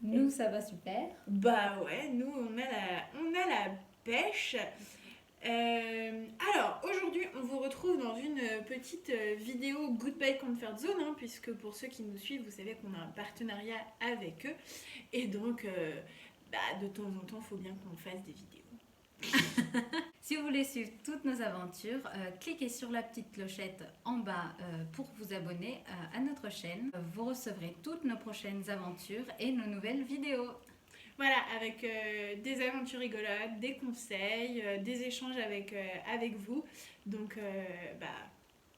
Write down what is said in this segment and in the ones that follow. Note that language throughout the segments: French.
Nous, ça va super. Bah ouais, nous on a la pêche. Alors aujourd'hui, on vous retrouve dans une petite vidéo Goodbye Comfort Zone, hein, puisque pour ceux qui nous suivent, vous savez qu'on a un partenariat avec eux, et donc de temps en temps, il faut bien qu'on fasse des vidéos. Si vous voulez suivre toutes nos aventures, cliquez sur la petite clochette en bas pour vous abonner à notre chaîne. Vous recevrez toutes nos prochaines aventures et nos nouvelles vidéos. Voilà, avec des aventures rigolotes, des conseils, des échanges avec vous. Donc,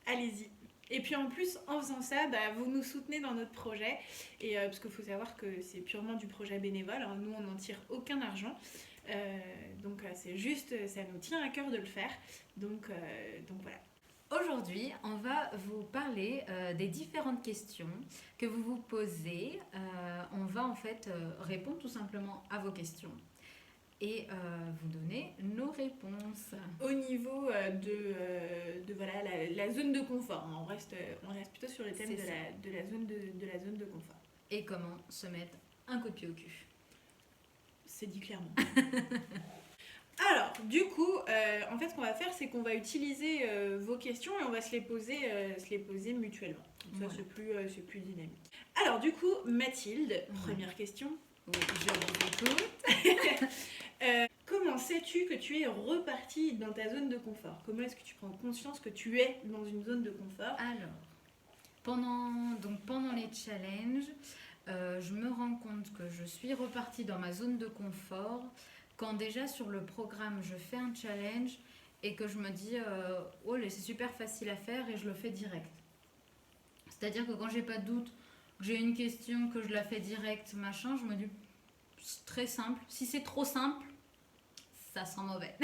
allez-y. Et puis en plus, en faisant ça, vous nous soutenez dans notre projet. Et parce qu'il faut savoir que c'est purement du projet bénévole, hein. Nous, on n'en tire aucun argent. C'est juste, ça nous tient à cœur de le faire. Donc voilà. Aujourd'hui, on va vous parler des différentes questions que vous vous posez. On va en fait répondre tout simplement à vos questions et vous donner nos réponses. Au niveau de voilà, la zone de confort, hein. On reste plutôt sur le thème de la zone de confort. Et comment se mettre un coup de pied au cul. C'est dit clairement. Alors, du coup, en fait, ce qu'on va faire, c'est qu'on va utiliser vos questions et on va se les poser mutuellement. Comme ça, Voilà. c'est plus dynamique. Alors, du coup, Mathilde, première question. Oui, je vous écoute. Comment sais-tu que tu es repartie dans ta zone de confort? Comment est-ce que tu prends conscience que tu es dans une zone de confort? Alors, pendant les challenges, je me rends compte que je suis repartie dans ma zone de confort quand déjà sur le programme je fais un challenge et que je me dis oh là, c'est super facile à faire et je le fais direct. C'est-à-dire que quand j'ai pas de doute, que j'ai une question, que je la fais direct, machin, je me dis c'est très simple. Si c'est trop simple, ça sent mauvais.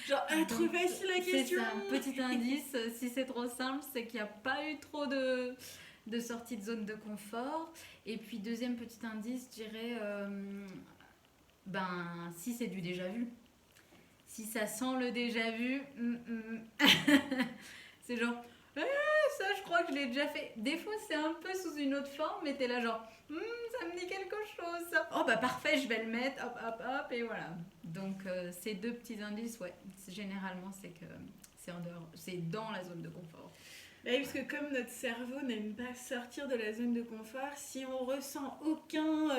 Genre, trop Donc, facile la c'est question. ça, petit indice, si c'est trop simple, c'est qu'il n'y a pas eu trop de sortie de zone de confort. Et puis deuxième petit indice, je dirais, si c'est du déjà vu. Si ça sent le déjà vu, c'est genre, ça je crois que je l'ai déjà fait. Des fois c'est un peu sous une autre forme, mais t'es là genre, ça me dit quelque chose. Ça. Oh bah parfait, je vais le mettre, hop hop hop, et voilà. Donc ces deux petits indices, ouais, généralement c'est que c'est en dehors, c'est dans la zone de confort. Bah oui, parce que comme notre cerveau n'aime pas sortir de la zone de confort, si on ressent aucun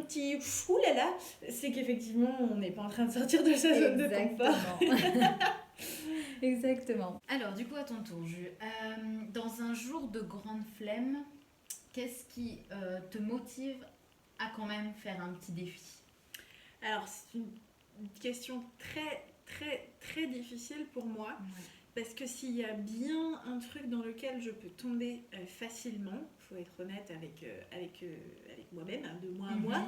petit fou là là, c'est qu'effectivement on n'est pas en train de sortir de sa zone de confort. Exactement. Alors du coup à ton tour, dans un jour de grande flemme, qu'est-ce qui te motive à quand même faire un petit défi? Alors c'est une question très très très difficile pour moi. Ouais. Parce que s'il y a bien un truc dans lequel je peux tomber facilement, il faut être honnête avec moi-même, hein, de moi à moi,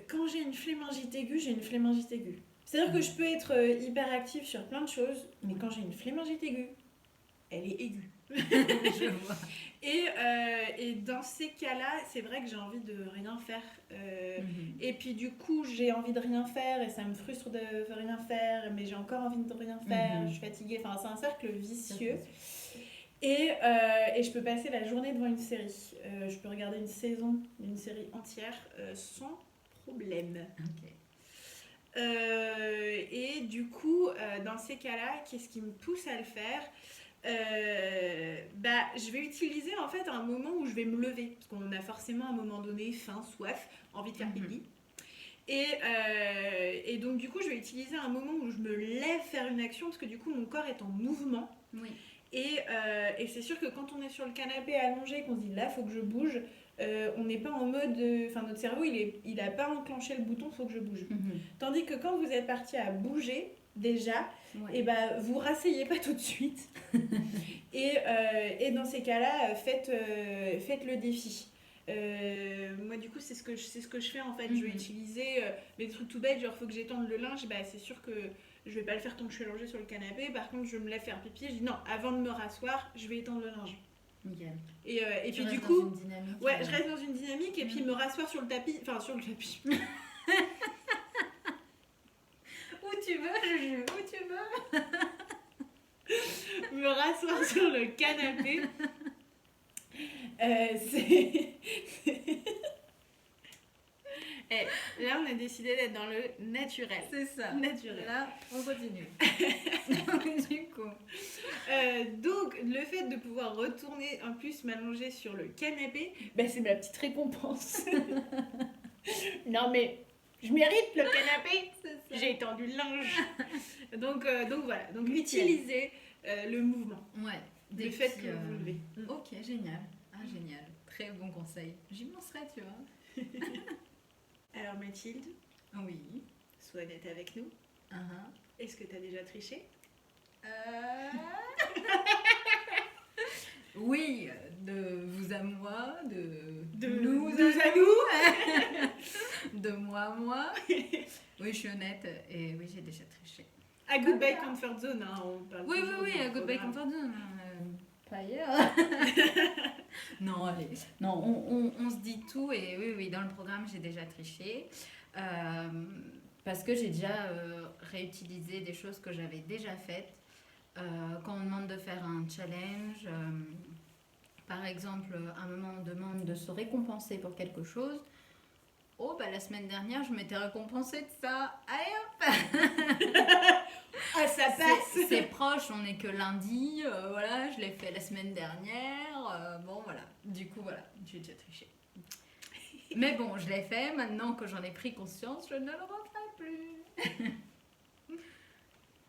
quand j'ai une flémingite aiguë, j'ai une flémingite aiguë. C'est-à-dire que je peux être hyper active sur plein de choses, mais quand j'ai une flémingite aiguë, elle est aiguë. Je vois. Et dans ces cas-là, c'est vrai que j'ai envie de rien faire. Et puis du coup, j'ai envie de rien faire et ça me frustre de rien faire, mais j'ai encore envie de rien faire, je suis fatiguée. Enfin, c'est un cercle vicieux. Et je peux passer la journée devant une série. Je peux regarder une série entière sans problème. Ok. Et du coup, dans ces cas-là, qu'est-ce qui me pousse à le faire? Je vais utiliser en fait un moment où je vais me lever, parce qu'on a forcément à un moment donné faim, soif, envie de faire pipi. Et donc du coup je vais utiliser un moment où je me lève faire une action, parce que du coup mon corps est en mouvement. Oui. Et c'est sûr que quand on est sur le canapé allongé, qu'on se dit là faut que je bouge, on n'est pas en mode, enfin notre cerveau il a pas enclenché le bouton faut que je bouge. Tandis que quand vous êtes parti à bouger déjà, Ouais. et vous rasseyez pas tout de suite. Et dans ces cas-là, faites le défi. Moi du coup c'est ce que je fais en fait. Je vais utiliser les trucs tout bêtes, genre faut que j'étende le linge. C'est sûr que je vais pas le faire tant que je suis allongée sur le canapé. Par contre je me lève faire pipi, je dis non, avant de me rasseoir je vais étendre le linge. Nickel. Et puis du dans coup une dynamique, ouais, je reste dans une dynamique. Et puis me rasseoir sur le tapis, enfin sur le tapis. Où tu veux, Juju, où tu veux. Me rasseoir sur le canapé. C'est... Eh, là, on a décidé d'être dans le naturel. C'est ça. Naturel. Là, on continue. Du coup. Donc, le fait de pouvoir retourner en plus m'allonger sur le canapé, bah, c'est ma petite récompense. Non, mais je mérite le canapé. J'ai étendu le linge. Donc voilà. Donc, utilisez le mouvement. Ouais. Le fait que vous levez. Ok, génial. Ah, génial. Très bon conseil. J'y penserai, tu vois. Alors, Mathilde, Oui. sois honnête avec nous. Est-ce que tu as déjà triché? Oui, de vous à moi, de nous nous à nous. de moi à moi. Oui, je suis honnête et oui, j'ai déjà triché. À Goodbye Comfort Zone, hein, on parle Oui, toujours oui, du à Goodbye programme. Comfort Zone. Pas ailleurs. Non, allez. Non, on se dit tout et oui, oui, dans le programme, j'ai déjà triché. Parce que j'ai déjà réutilisé des choses que j'avais déjà faites. Quand on demande de faire un challenge, par exemple, à un moment on demande de se récompenser pour quelque chose. Oh, bah la semaine dernière, je m'étais récompensée de ça. Allez hop. Ah, ça passe. C'est proche, on n'est que lundi. Voilà, je l'ai fait la semaine dernière. Bon, voilà. Du coup, voilà, j'ai déjà triché. Mais bon, je l'ai fait. Maintenant que j'en ai pris conscience, je ne le referai plus.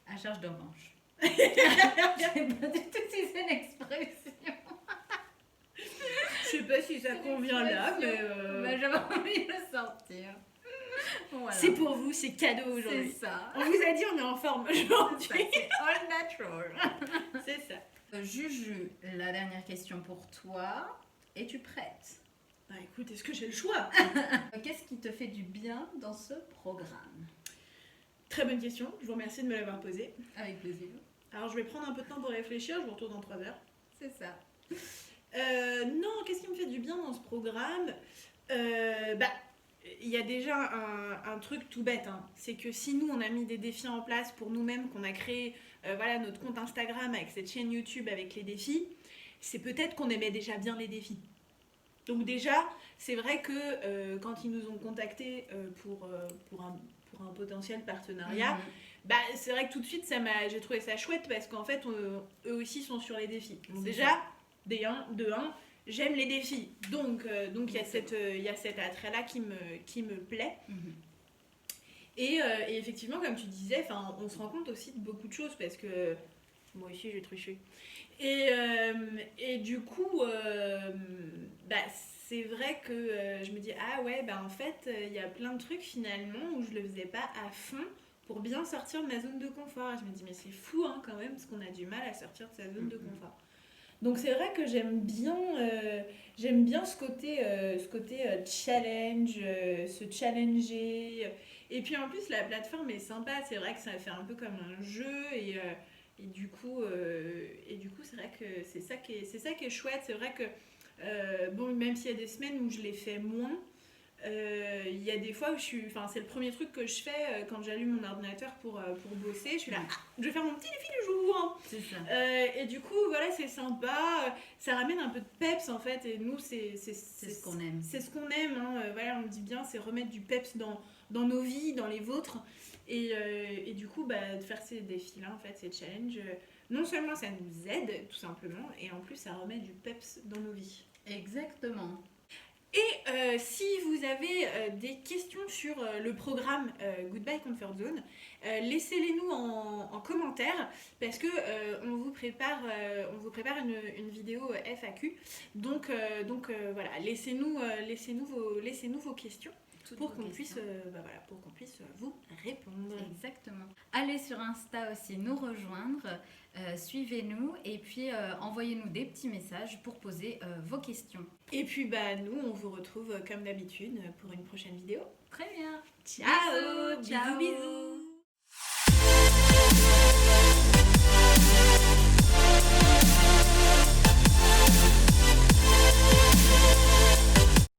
À charge de revanche. Je sais pas du tout si c'est une expression. Je sais pas si ça convient là, mais... Mais j'avais envie de le sortir. Voilà. C'est pour vous, c'est cadeau C'est aujourd'hui. ça. On vous a dit, on est en forme aujourd'hui. C'est all natural. C'est ça. Juju, la dernière question pour toi. Es-tu prête? Bah écoute, est-ce que j'ai le choix? Qu'est-ce qui te fait du bien dans ce programme? Très bonne question, je vous remercie de me l'avoir posée. Avec plaisir. Alors je vais prendre un peu de temps pour réfléchir, je vous retourne dans 3 heures. C'est ça. Non, qu'est-ce qui me fait du bien dans ce programme? Bah, il y a déjà un truc tout bête, hein. C'est que si nous on a mis des défis en place pour nous-mêmes, qu'on a créé voilà, notre compte Instagram avec cette chaîne YouTube avec les défis, c'est peut-être qu'on aimait déjà bien les défis. Donc déjà, c'est vrai que quand ils nous ont contactés pour un potentiel partenariat, bah, c'est vrai que tout de suite j'ai trouvé ça chouette parce qu'en fait eux aussi sont sur les défis. Donc déjà, de un, j'aime les défis. Donc il y a cet attrait-là qui me plaît. Et effectivement, comme tu disais, on se rend compte aussi de beaucoup de choses parce que moi aussi j'ai triché. Et du coup, bah, c'est vrai que je me dis, ah ouais, bah, en fait, il y a plein de trucs finalement où je le faisais pas à fond pour bien sortir de ma zone de confort. Et je me dis, mais c'est fou hein, quand même, parce qu'on a du mal à sortir de sa zone de confort. Donc c'est vrai que j'aime bien ce côté challenge, se challenger. Et puis en plus, la plateforme est sympa. C'est vrai que ça fait un peu comme un jeu et du coup, c'est vrai que c'est ça qui est chouette. C'est vrai que bon, même s'il y a des semaines où je l'ai fait moins, il y a des fois où c'est le premier truc que je fais quand j'allume mon ordinateur pour bosser. Je suis là, je vais faire mon petit défi du jour. C'est ça. Et du coup, voilà, c'est sympa. Ça ramène un peu de peps en fait. Et nous, c'est ce qu'on aime. C'est ce qu'on aime. Hein. Voilà, on dit bien, c'est remettre du peps dans nos vies, dans les vôtres. Et du coup, bah, de faire ces défis-là, en fait, ces challenges, non seulement ça nous aide, tout simplement, et en plus, ça remet du peps dans nos vies. Exactement. Et si vous avez des questions sur le programme Goodbye Comfort Zone, laissez-les nous en commentaire parce que on vous prépare une vidéo FAQ. Donc voilà, laissez-nous vos questions. Pour qu'on puisse vous répondre. Exactement. Allez sur Insta aussi nous rejoindre, suivez-nous et puis envoyez-nous des petits messages pour poser vos questions. Et puis nous on vous retrouve comme d'habitude pour une prochaine vidéo. Très bien. Ciao, Ciao. bisous.